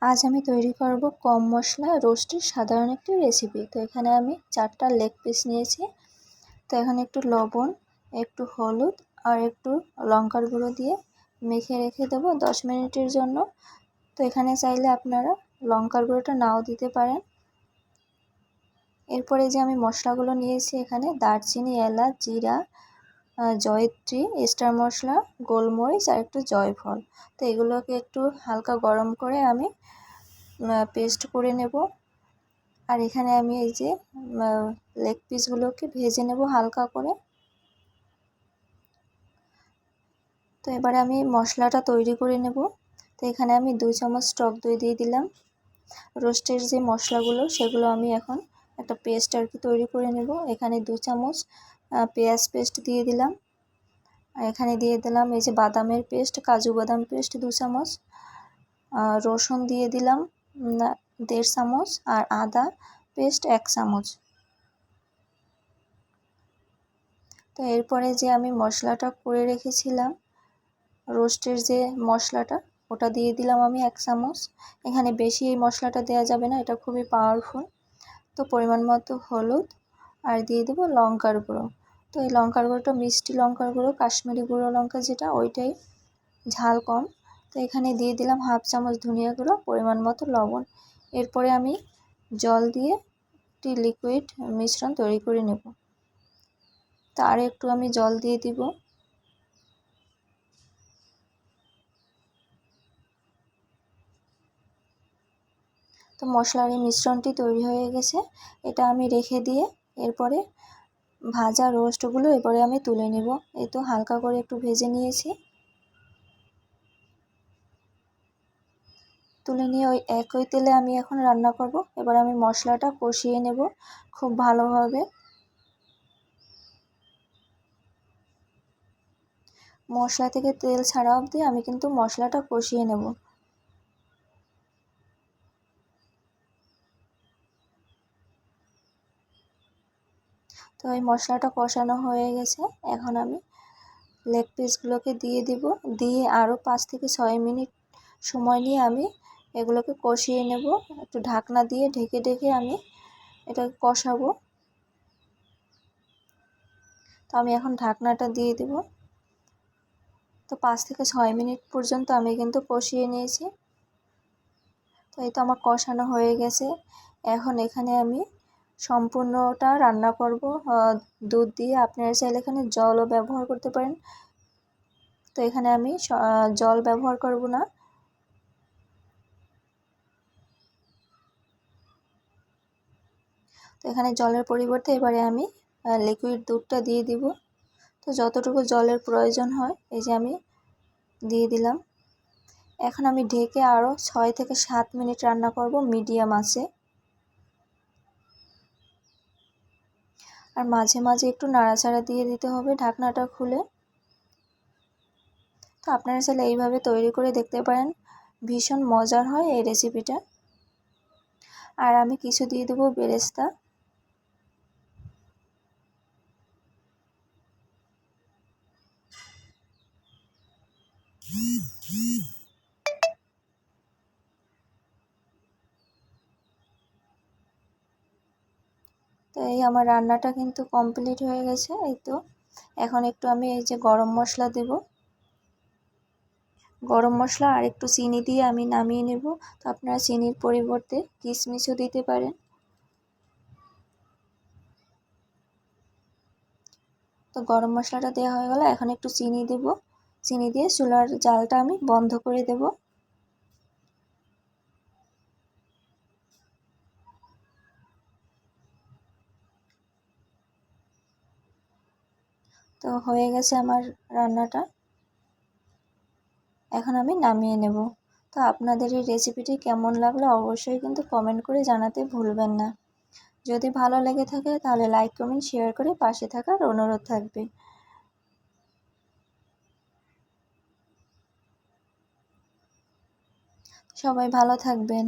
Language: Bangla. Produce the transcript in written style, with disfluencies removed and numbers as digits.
আজ আমি তৈরি করব কম মশলা রোস্টের সাধারণ একটি রেসিপি। তো এখানে আমি 4টা লেগ পিস নিয়েছি। তো এখানে একটু লবণ, একটু হলুদ আর একটু লঙ্কার গুঁড়ো দিয়ে মেখে রেখে দেবো 10 মিনিটের জন্য। তো এখানে চাইলে আপনারা লঙ্কার গুঁড়োটা নাও দিতে পারেন। এরপরে যে আমি মশলাগুলো নিয়েছি এখানে দারচিনি, এলাচ, জিরা, জয়িত্রী, স্টার মশলা, গোলমরিচ আর একটু জয়ফল। তো এগুলোকে একটু হালকা গরম করে আমি পেস্ট করে নেব। আর এখানে আমি এই যে লেগ পিসগুলোকে ভেজে নেব হালকা করে। তো এবারে আমি মশলাটা তৈরি করে নেব। তো এখানে আমি 2 চামচ টক দই দিয়ে দিলাম। রোস্টের যে মশলাগুলো সেগুলো আমি এখন একটা পেস্ট আর কি তৈরি করে নেব। এখানে 2 চামচ পেঁয়াজ পেস্ট দিয়ে দিলাম। আর এখানে দিয়ে দিলাম এই যে বাদামের পেস্ট, কাজু বাদাম পেস্ট 2 চামচ, রসুন দিয়ে দিলাম 1.5 চামচ আর আদা পেস্ট 1 চামচ। তো এরপরে যে আমি মশলাটা করে রেখেছিলাম রোস্টের যে মশলাটা ওটা দিয়ে দিলাম আমি 1 চামচ। এখানে বেশি এই মশলাটা দেওয়া যাবে না, এটা খুবই পাওয়ারফুল। তো পরিমাণ মতো হলুদ আর দিয়ে দেবো লঙ্কার গুঁড়ো। তো এই লঙ্কার গুঁড়োটা মিষ্টি লঙ্কার গুঁড়ো, কাশ্মীরি গুঁড়ো লঙ্কা যেটা ওইটাই, ঝাল কম। তো এখানে দিয়ে দিলাম 1/2 চামচ ধনিয়া গুঁড়ো, পরিমাণ মতো লবণ। এরপরে আমি জল দিয়ে একটি লিকুইড মিশ্রণ তৈরি করে নেব। তো আর একটু আমি জল দিয়ে দিব। তো মশলার এই মিশ্রণটি তৈরি হয়ে গেছে, এটা আমি রেখে দিয়ে এরপরে ভাজা রোস্টগুলো এবারে আমি তুলে নেব। এই তো হালকা করে একটু ভেজে নিয়েছি। তুলে নিয়ে ওই একই তেলে আমি এখন রান্না করব। এবার আমি মশলাটা কষিয়ে নেব খুব ভালোভাবে। মশলা থেকে তেল ছাড়া অবধি আমি কিন্তু মশলাটা কষিয়ে নেব। তো এই মশলাটা কষানো হয়ে গেছে, এখন আমি লেগ পিসগুলোকে দিয়ে দিব। দিয়ে আরও 5 থেকে 6 মিনিট সময় নিয়ে আমি এগুলোকে কষিয়ে নেব। একটু ঢাকনা দিয়ে ঢেকে ঢেকে আমি এটাকে কষাবো। তো আমি এখন ঢাকনাটা দিয়ে দিব। তো 5 থেকে 6 মিনিট পর্যন্ত আমি কিন্তু কষিয়ে নিয়েছি। তো এই তো আমার কষানো হয়ে গেছে। এখন এখানে আমি সম্পূর্ণটা রান্না করব দুধ দিয়ে। আপনারা চাইলে এখানে জলও ব্যবহার করতে পারেন। তো এখানে আমি জল ব্যবহার করব না। তো এখানে জলের পরিবর্তে এবারে আমি লিকুইড দুধটা দিয়ে দিব। তো যতটুকু জলের প্রয়োজন হয় এই যে আমি দিয়ে দিলাম। এখন আমি ঢেকে আরও 6 থেকে 7 মিনিট রান্না করব মিডিয়াম আঁচে। আর মাঝে মাঝে একটু নাড়াচাড়া দিয়ে দিতে হবে ঢাকনাটা খুলে। তো আপনারা চাইলে এইভাবে তৈরি করে দেখতে পারেন, ভীষণ মজার হয় এই রেসিপিটা। আর আমি কিছু দিয়ে দেবো বেরেস্তা। তো এই আমার রান্নাটা কিন্তু কমপ্লিট হয়ে গেছে। এই তো এখন একটু আমি এই যে গরম মশলা দেব। গরম মশলা আর একটু চিনি দিয়ে আমি নামিয়ে নেব। তো আপনারা চিনির পরিবর্তে কিশমিশও দিতে পারেন। তো গরম মশলাটা দেওয়া হয়ে গেল, এখন একটু চিনি দেব। চিনি দিয়ে চুলার জালটা আমি বন্ধ করে দেব। তো হয়ে গেছে আমার রান্নাটা, এখন আমি নামিয়ে নেব। তো আপনাদের এই রেসিপিটি কেমন লাগলো অবশ্যই কিন্তু কমেন্ট করে জানাতে ভুলবেন না। যদি ভালো লেগে থাকে তাহলে লাইক, কমেন্ট, শেয়ার করে পাশে থাকার অনুরোধ থাকবে। সবাই ভালো থাকবেন।